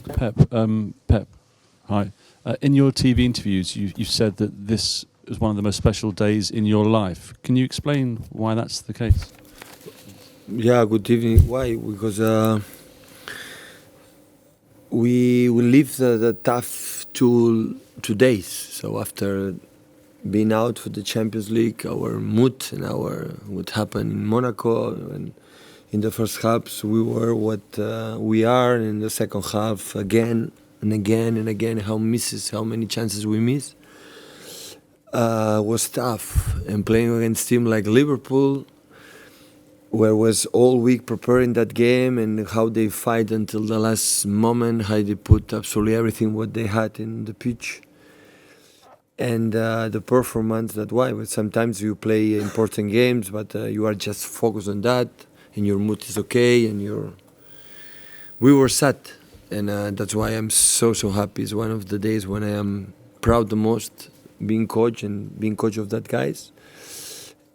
Pep, hi. In your TV interviews, you've said that this is one of the most special days in your life. Can you explain why that's the case? Yeah, good evening. Why? Because we lived the tough two days. So after being out for the Champions League, our mood and our what happened in Monaco and in the first half, so we were what we are in the second half again and again and again. How many chances we miss was tough. And playing against team like Liverpool, where was all week preparing that game and how they fight until the last moment, how they put absolutely everything what they had in the pitch. And the performance that why. But sometimes you play important games, but you are just focused on that, and your mood is okay, and we were sad, and that's why I'm so happy. It's one of the days when I am proud the most, being coach and being coach of that guys.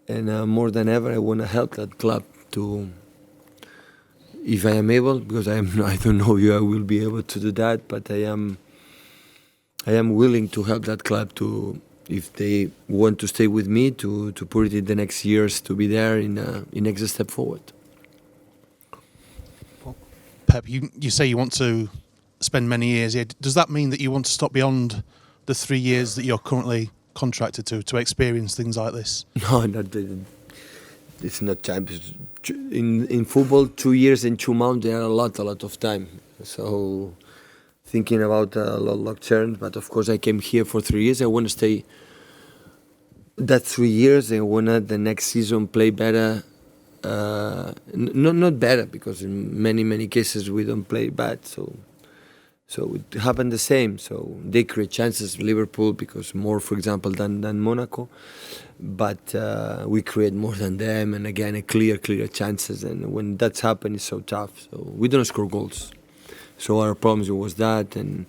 And more than ever, I want to help that club to, if I am able, because I don't know if I will be able to do that, but I am willing to help that club to, if they want to stay with me, to put it in the next years to be there in next step forward. Pep, you say you want to spend many years here. Does that mean that you want to stop beyond the 3 years that you're currently contracted to experience things like this? No, it's not time. In football, 2 years and 2 months, there are a lot of time. So thinking about a long term, but of course I came here for 3 years. I want to stay that 3 years. I want to the next season play better. Not better, because in many cases we don't play bad. So it happened the same. So they create chances, Liverpool, because more, for example, than Monaco. But we create more than them, and again, a clear chances. And when that's happened, it's so tough. So we don't score goals. So our problems was that, and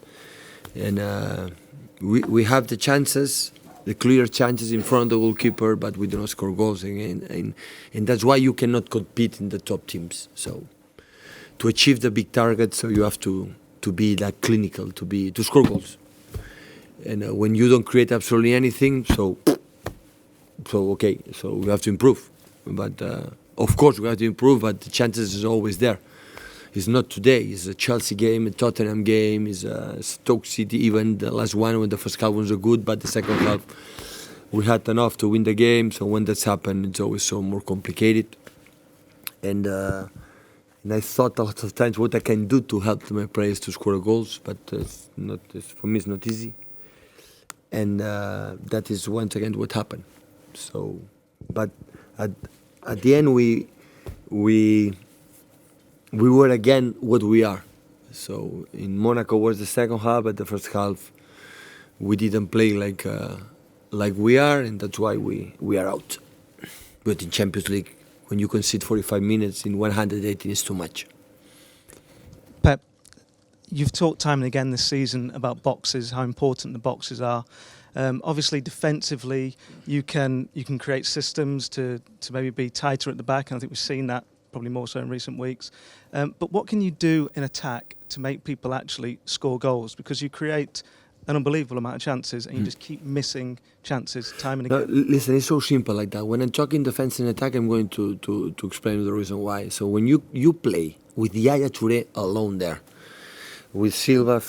we have the chances, the clear chances in front of the goalkeeper, but we do not score goals again, and that's why you cannot compete in the top teams. So to achieve the big target, so you have to be that clinical, to score goals. And when you don't create absolutely anything, so okay, so we have to improve. But of course we have to improve, but the chances is always there. It's not today. It's a Chelsea game, a Tottenham game, it's a Stoke City. Even the last one, when the first half was so good, but the second half we had enough to win the game. So when that's happened, it's always so more complicated. And I thought a lot of times what I can do to help my players to score goals, but for me it's not easy. And that is once again what happened. So, but at the end we were again what we are. So in Monaco was the second half, but the first half we didn't play like we are, and that's why we are out. But in Champions League, when you concede 45 minutes in 118 is too much. Pep, you've talked time and again this season about boxes, how important the boxes are. Obviously, defensively, you can create systems to maybe be tighter at the back, and I think we've seen that probably more so in recent weeks. But what can you do in attack to make people actually score goals? Because you create an unbelievable amount of chances, and you just keep missing chances time and again. Listen, it's so simple like that. When I'm talking defense and attack, I'm going to explain the reason why. So when you play with Yaya Touré alone there, with Silva,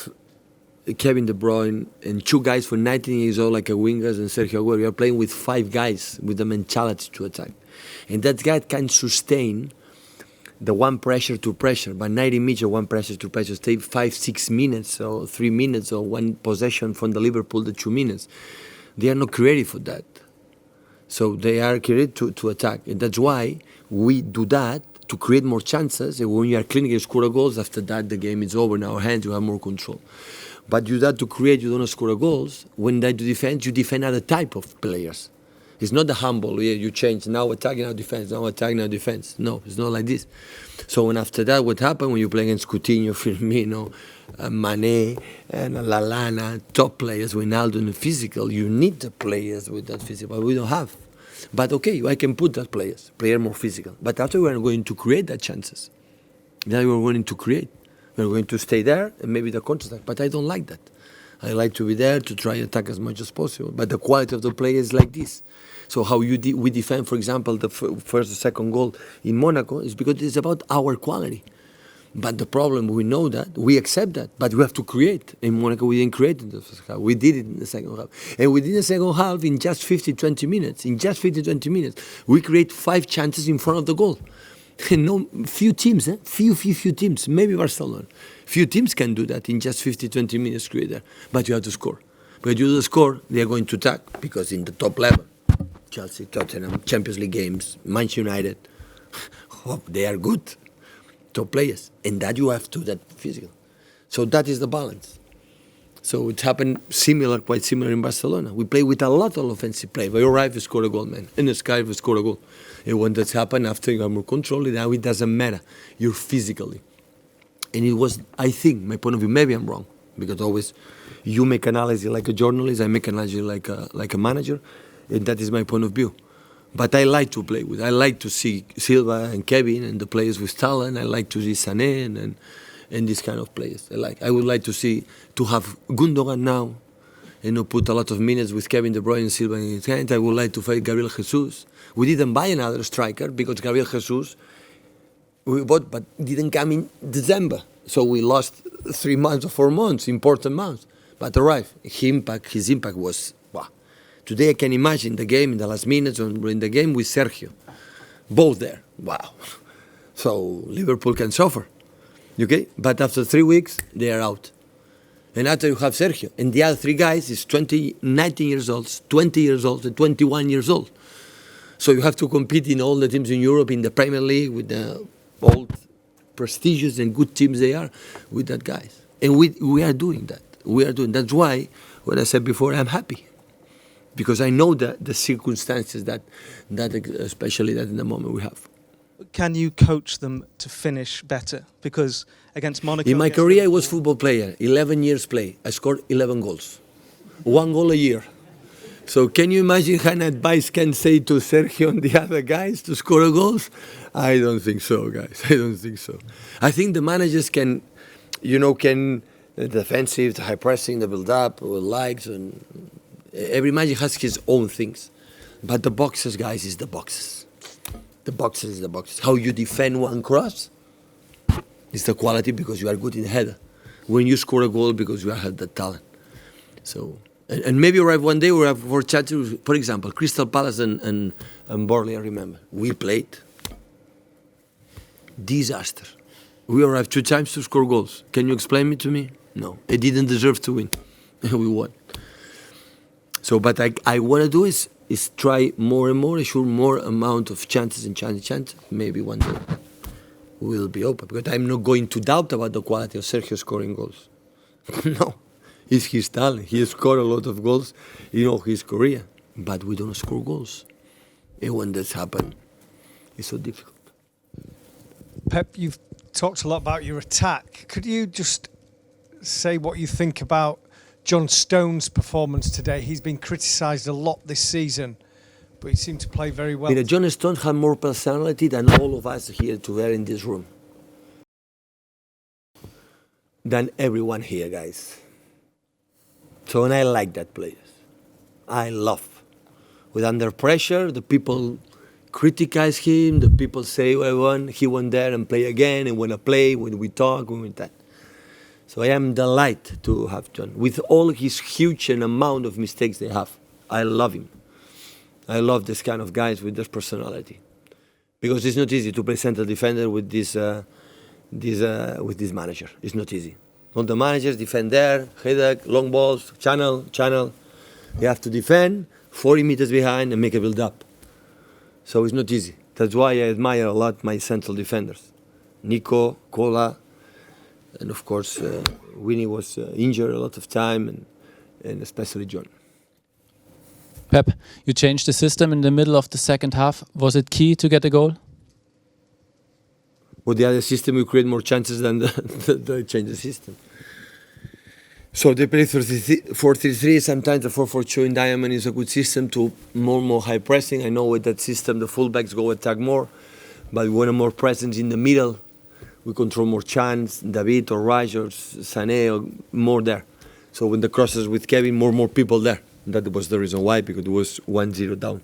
Kevin De Bruyne, and 2 guys for 19 years old like a wingers, and Sergio Aguero, you're playing with 5 guys with the mentality to attack. And that guy can sustain the one pressure to pressure, but 90 minutes of one pressure to pressure, stay 5-6 minutes or 3 minutes or one possession from the Liverpool, the 2 minutes. They are not created for that. So they are created to attack. And that's why we do that, to create more chances. And when you are cleaning and score goals, after that the game is over in our hands, you have more control. But you that to create, you don't score goals. When they do defense, you defend other type of players. It's not the humble, you change, now attacking, now defense, now attacking, now defense. No, it's not like this. So when after that, what happened when you play against Coutinho, Firmino, Mane, and Lallana, top players, Ronaldo, and physical, you need the players with that physical, but we don't have. But okay, I can put that player more physical. But after we are going to create that chances. Then we are going to create. We're going to stay there and maybe the counter-attack. But I don't like that. I like to be there to try attack as much as possible. But the quality of the play is like this. So how we defend, for example, the first or second goal in Monaco is because it's about our quality. But the problem, we know that, we accept that, but we have to create. In Monaco, we didn't create in the first half. We did it in the second half. And within the second half, in just 20 minutes, we create 5 chances in front of the goal. And few teams, few teams, maybe Barcelona. Few teams can do that in just 20 minutes create there. But you have to score. But you do score, they are going to attack, because in the top level, Chelsea, Tottenham, Champions League games, Manchester United, they are good. Top players, and that you have to that physical. So that is the balance. So it happened quite similar in Barcelona. We play with a lot of offensive play. We arrive, we score a goal, man. In the sky, we score a goal. And when that's happened, after you have more control, now it doesn't matter. You're physically. And it was, I think, my point of view, maybe I'm wrong, because always you make analysis like a journalist, I make analysis like a manager, and that is my point of view. But I like to play with. I like to see Silva and Kevin and the players with talent. I like to see Sané and these kind of players. I would like to have Gundogan now, and put a lot of minutes with Kevin De Bruyne and Silva in his hand. I would like to fight Gabriel Jesus. We didn't buy another striker because Gabriel Jesus we bought, but didn't come in December. So we lost 3 months or 4 months, important months. But arrived. His impact was. Today I can imagine the game in the last minutes or in the game with Sergio. Both there. Wow. So Liverpool can suffer. Okay? But after 3 weeks, they are out. And after you have Sergio. And the other 3 guys is 19 years old, 20 years old, and 21 years old. So you have to compete in all the teams in Europe, in the Premier League, with the old, prestigious and good teams they are, with that guys. And we are doing that. That's why, when I said before, I'm happy. Because I know the circumstances that especially that in the moment we have. Can you coach them to finish better? Because against Monaco... In my career, I was football player, 11 years play. I scored 11 goals. 1 goal a year. So can you imagine how an advice can say to Sergio and the other guys to score goals? I don't think so, guys. I don't think so. I think the managers can, the defensive, the high pressing, the build-up, with likes, and every manager has his own things. But the boxes, guys, is the boxes. The boxes is the boxes. How you defend one cross is the quality because you are good in the header. When you score a goal because you have the talent. So, and maybe arrive one day we have for chances. For example, Crystal Palace and Burnley, I remember. We played. Disaster. We arrived 2 times to score goals. Can you explain it to me? No. They didn't deserve to win. We won. So, but I want to do is try more and more, ensure more amount of chances and chances. Maybe one day we'll be open. Because I'm not going to doubt about the quality of Sergio scoring goals. No, it's his talent. He scored a lot of goals in his career. But we don't score goals. And when that's happened, it's so difficult. Pep, you've talked a lot about your attack. Could you just say what you think about John Stones' performance today? He's been criticised a lot this season, but he seemed to play very well. John Stones had more personality than all of us here together in this room. Than everyone here, guys. So, and I like that players. I love. With under pressure, the people criticize him, the people say, well, he went there and play again, and when I play, when we talk, when we that. So I am delighted to have John. With all his huge amount of mistakes they have, I love him. I love this kind of guys with this personality. Because it's not easy to play central defender with this manager. It's not easy. All the managers defend there, headache, long balls, channel. They have to defend 40 meters behind and make a build-up. So it's not easy. That's why I admire a lot my central defenders. Nico, Kola, and of course, Winnie was injured a lot of time, and especially John. Pep, you changed the system in the middle of the second half. Was it key to get a goal? With the other system, we create more chances than the change the system. So they play 4-3-3, sometimes the 4-4-2 in Diamond is a good system to more high pressing. I know with that system the fullbacks go attack more, but we want a more presence in the middle we control more chance, David or Raj or Sané or more there. So when the crosses with Kevin, more people there. That was the reason why, because it was 1-0 down.